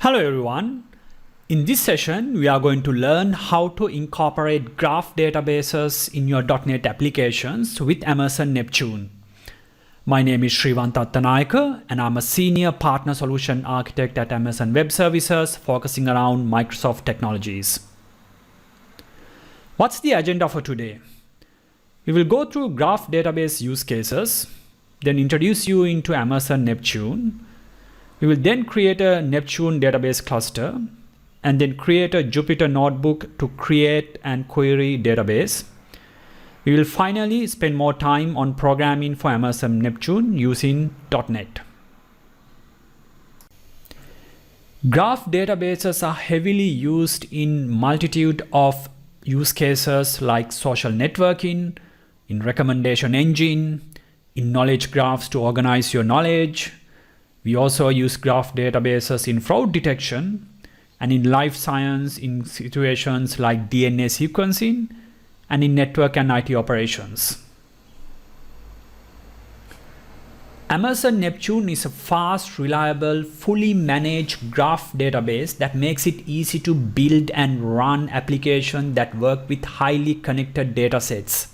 Hello everyone. In this session, we are going to learn how to incorporate graph databases in your .NET applications with Amazon Neptune. My name is Srivan Tattanayaka and I'm a Senior Partner Solution Architect at Amazon Web Services focusing around Microsoft technologies. What's the agenda for today? We will go through graph database use cases, then introduce you into Amazon Neptune. We will then create a Neptune database cluster and then create a Jupyter notebook to create and query database. We will finally spend more time on programming for Amazon Neptune using .NET. Graph databases are heavily used in multitude of use cases like social networking, in recommendation engine, in knowledge graphs to organize your knowledge. We also use graph databases in fraud detection and in life science in situations like DNA sequencing and in network and IT operations. Amazon Neptune is a fast, reliable, fully managed graph database that makes it easy to build and run applications that work with highly connected datasets.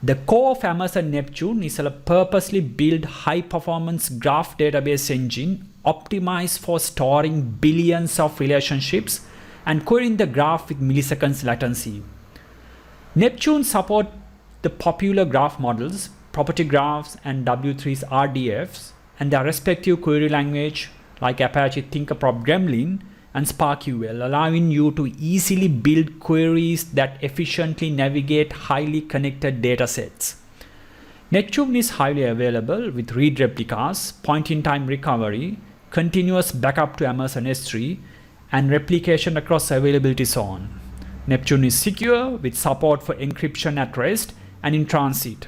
The core of Amazon Neptune is a purposely built high-performance graph database engine optimized for storing billions of relationships and querying the graph with milliseconds latency. Neptune supports the popular graph models, property graphs, and W3's RDFs, and their respective query language like Apache Tinkerprop Gremlin and SparkQL, allowing you to easily build queries that efficiently navigate highly connected datasets. Neptune is highly available with read replicas, point-in-time recovery, continuous backup to Amazon S3, and replication across availability zone. Neptune is secure with support for encryption at rest and in transit.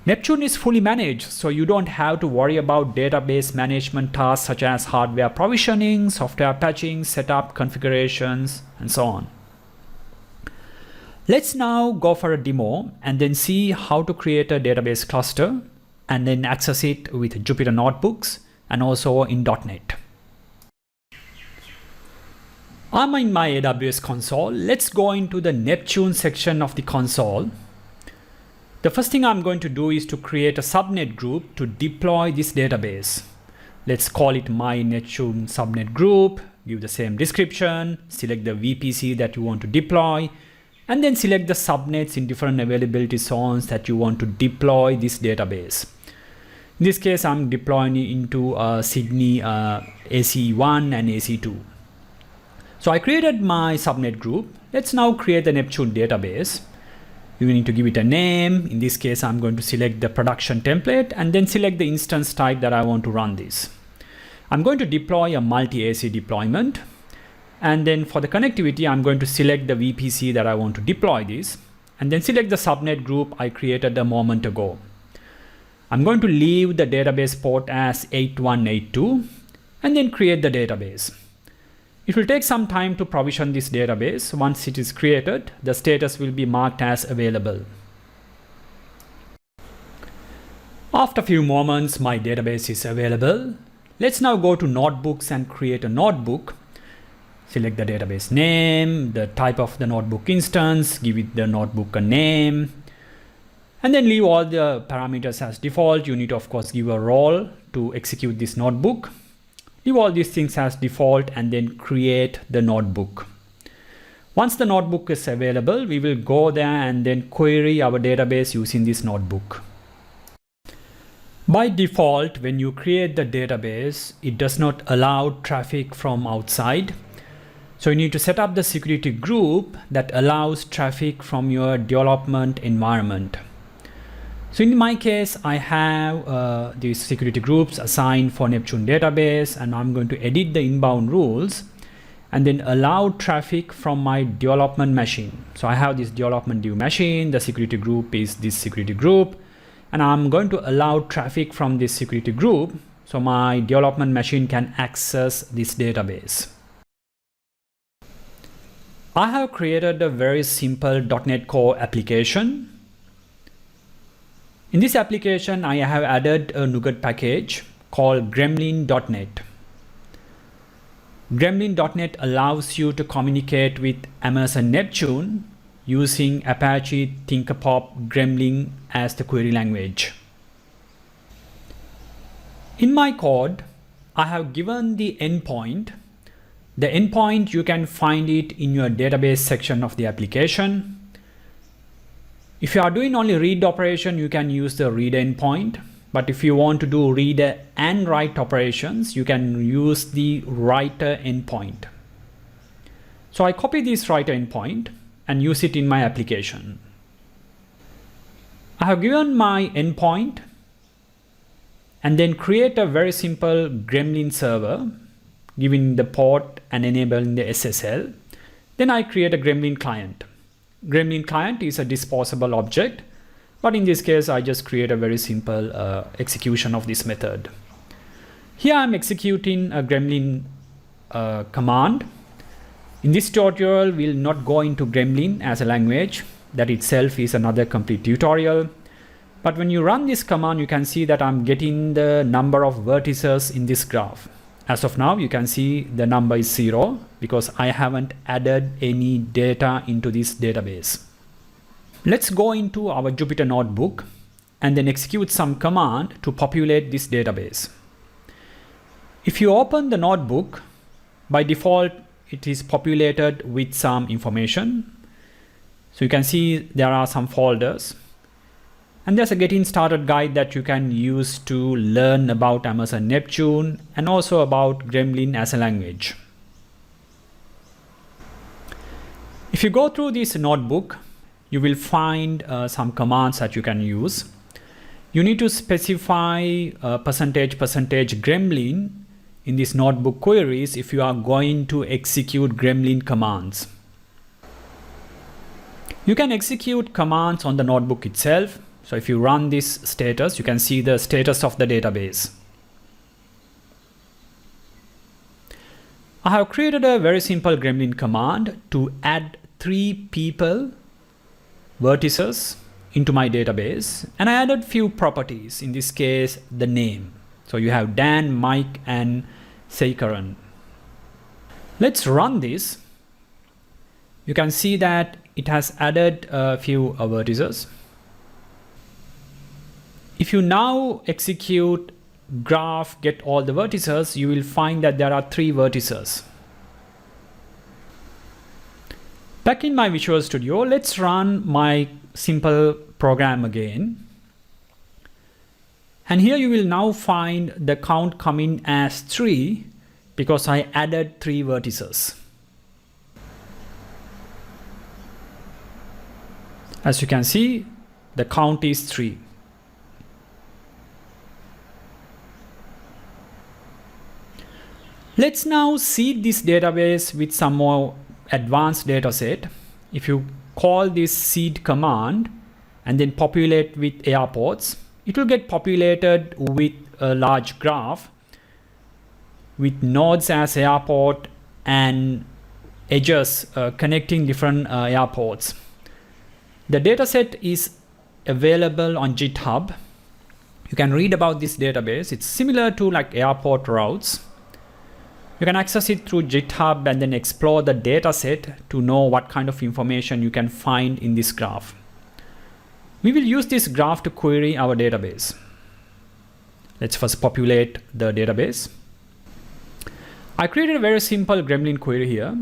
Neptune is fully managed, so you don't have to worry about database management tasks such as hardware provisioning, software patching, setup, configurations, and so on. Let's now go for a demo and then see how to create a database cluster and then access it with Jupyter notebooks and also in .NET. I'm in my AWS console. Let's go into the Neptune section of the console. The first thing I'm going to do is to create a subnet group to deploy this database. Let's call it my Neptune subnet group, give the same description, select the VPC that you want to deploy, and then select the subnets in different availability zones that you want to deploy this database. In this case, I'm deploying it into Sydney AC1 and AC2. So I created my subnet group. Let's now create the Neptune database. You need to give it a name. In this case, I'm going to select the production template and then select the instance type that I want to run this. I'm going to deploy a multi-AC deployment. And then for the connectivity, I'm going to select the VPC that I want to deploy this and then select the subnet group I created a moment ago. I'm going to leave the database port as 8182 and then create the database. It will take some time to provision this database. Once it is created, the status will be marked as available. After a few moments, my database is available. Let's now go to notebooks and create a notebook. Select the database name, the type of the notebook instance, give it the notebook a name, and then leave all the parameters as default. You need to, of course, give a role to execute this notebook. Leave all these things as default and then create the notebook. Once the notebook is available, we will go there and then query our database using this notebook. By default, when you create the database, it does not allow traffic from outside. So you need to set up the security group that allows traffic from your development environment. So in my case, I have these security groups assigned for Neptune database, and I'm going to edit the inbound rules and then allow traffic from my development machine. So I have this development dev machine, the security group is this security group, and I'm going to allow traffic from this security group so my development machine can access this database. I have created a very simple .NET Core application. In this application, I have added a NuGet package called Gremlin.net. Gremlin.net allows you to communicate with Amazon Neptune using Apache Tinkerpop Gremlin as the query language. In my code, I have given the endpoint. The endpoint, you can find it in your database section of the application. If you are doing only read operation, you can use the read endpoint. But if you want to do read and write operations, you can use the writer endpoint. So I copy this writer endpoint and use it in my application. I have given my endpoint and then create a very simple Gremlin server, giving the port and enabling the SSL. Then I create a Gremlin client. Gremlin client is a disposable object, but in this case, I just create a very simple execution of this method. Here I'm executing a Gremlin command. In this tutorial, we'll not go into Gremlin as a language. That itself is another complete tutorial. But when you run this command, you can see that I'm getting the number of vertices in this graph. As of now, you can see the number is 0 because I haven't added any data into this database. Let's go into our Jupyter Notebook and then execute some command to populate this database. If you open the notebook, by default, it is populated with some information. So you can see there are some folders. And there's a getting started guide that you can use to learn about Amazon Neptune and also about Gremlin as a language. If you go through this notebook, you will find some commands that you can use. You need to specify percentage Gremlin in this notebook queries if you are going to execute Gremlin commands. You can execute commands on the notebook itself. So if you run this status, you can see the status of the database. I have created a very simple Gremlin command to add 3 people vertices into my database, and I added few properties, in this case the name. So you have Dan, Mike and Seikaran. Let's run this. You can see that it has added a few vertices. If you now execute graph get all the vertices, you will find that there are 3 vertices. Back in my Visual Studio, let's run my simple program again. And here you will now find the count coming as 3 because I added 3 vertices. As you can see, the count is 3. Let's now seed this database with some more advanced data set. If you call this seed command and then populate with airports, it will get populated with a large graph with nodes as airport and edges connecting different airports. The dataset is available on GitHub. You can read about this database. It's similar to like airport routes. You can access it through GitHub and then explore the dataset to know what kind of information you can find in this graph. We will use this graph to query our database. Let's first populate the database. I created a very simple Gremlin query here.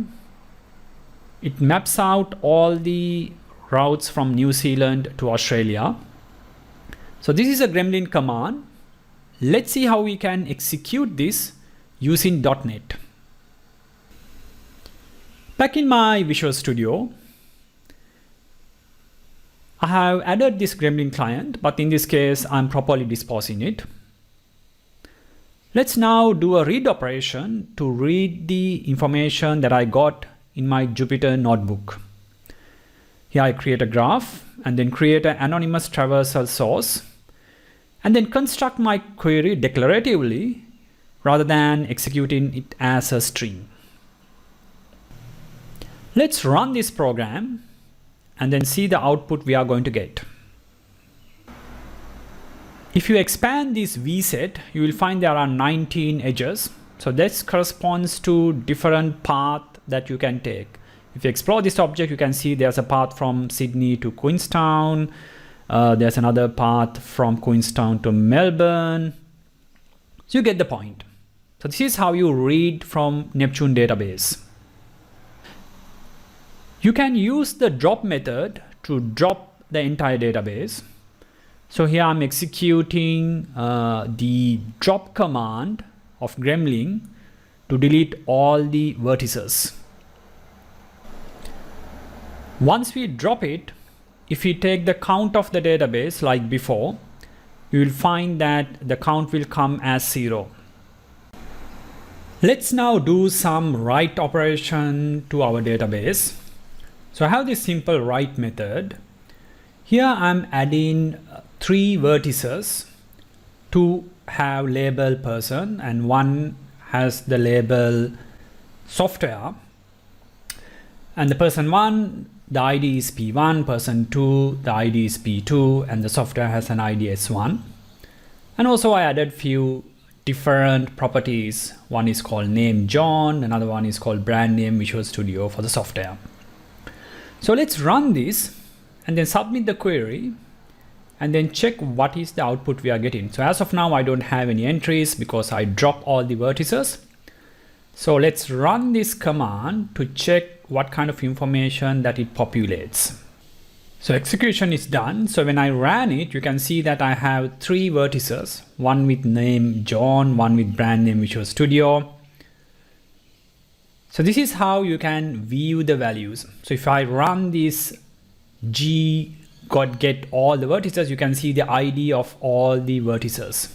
It maps out all the routes from New Zealand to Australia. So this is a Gremlin command. Let's see how we can execute this using .NET. Back in my Visual Studio, I have added this Gremlin client, but in this case, I'm properly disposing it. Let's now do a read operation to read the information that I got in my Jupyter Notebook. Here I create a graph and then create an anonymous traversal source and then construct my query declaratively rather than executing it as a string. Let's run this program and then see the output we are going to get. If you expand this V set, you will find there are 19 edges. So this corresponds to different path that you can take. If you explore this object, you can see there's a path from Sydney to Queenstown. There's another path from Queenstown to Melbourne. So you get the point. So this is how you read from Neptune database. You can use the drop method to drop the entire database. So here I'm executing the drop command of Gremlin to delete all the vertices. Once we drop it, if we take the count of the database like before, you will find that the count will come as 0. Let's now do some write operation to our database. So I have this simple write method. Here I'm adding 3 vertices. 2 have label person and 1 has the label software. And the person 1, the ID is P1, person 2, the ID is P2, and the software has an ID S1. And also I added few different properties. One is called name John, another one is called brand name Visual Studio for the software. So let's run this and then submit the query and then check what is the output we are getting. So as of now, I don't have any entries because I dropped all the vertices. So let's run this command to check what kind of information that it populates. So execution is done. So when I ran it, you can see that I have 3 vertices, one with name John, one with brand name Visual Studio. So this is how you can view the values. So if I run this get all the vertices, you can see the ID of all the vertices.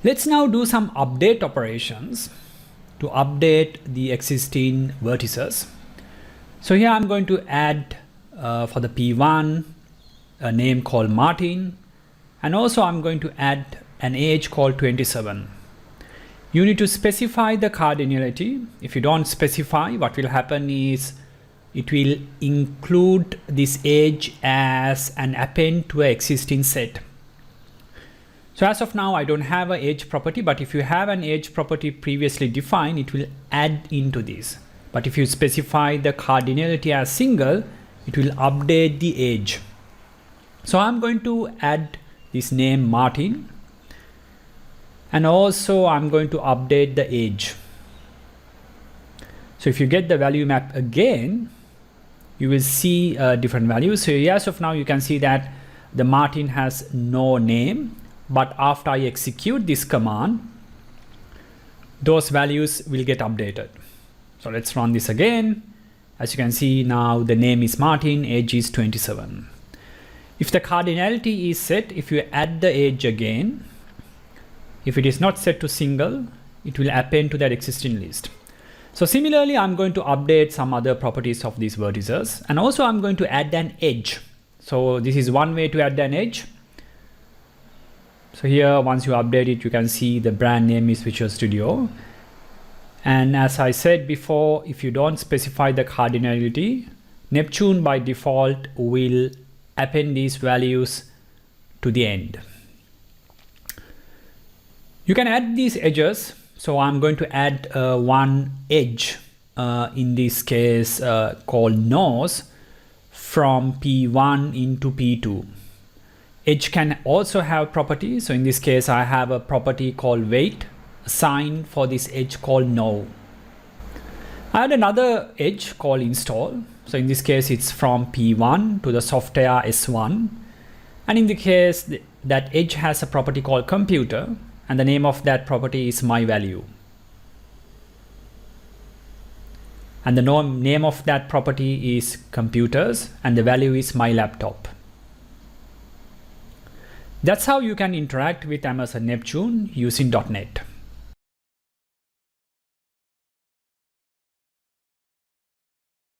Let's now do some update operations to update the existing vertices. So here I'm going to add for the P1 a name called Martin, and also I'm going to add an age called 27. You need to specify the cardinality. If you don't specify, what will happen is it will include this age as an append to an existing set. So as of now, I don't have an age property, but if you have an age property previously defined, it will add into this. But if you specify the cardinality as single, it will update the age. So I'm going to add this name Martin, and also I'm going to update the age. So if you get the value map again, you will see different values. So as of now, you can see that the Martin has no name, but after I execute this command, those values will get updated. So let's run this again. As you can see now, the name is Martin, age is 27. If the cardinality is set, if you add the age again, if it is not set to single, it will append to that existing list. So similarly, I'm going to update some other properties of these vertices, and also I'm going to add an edge. So this is one way to add an edge. So here, once you update it, you can see the brand name is Visual Studio. And as I said before, if you don't specify the cardinality, Neptune by default will append these values to the end. You can add these edges. So I'm going to add one edge, in this case called nose, from P1 into P2. Edge can also have properties. So in this case, I have a property called weight assigned for this edge called no. I had another edge called install. So in this case, it's from P1 to the software S1. And in the case that edge has a property called computer, and the name of that property is my value. And the name of that property is computers, and the value is my laptop. That's how you can interact with Amazon Neptune using .NET.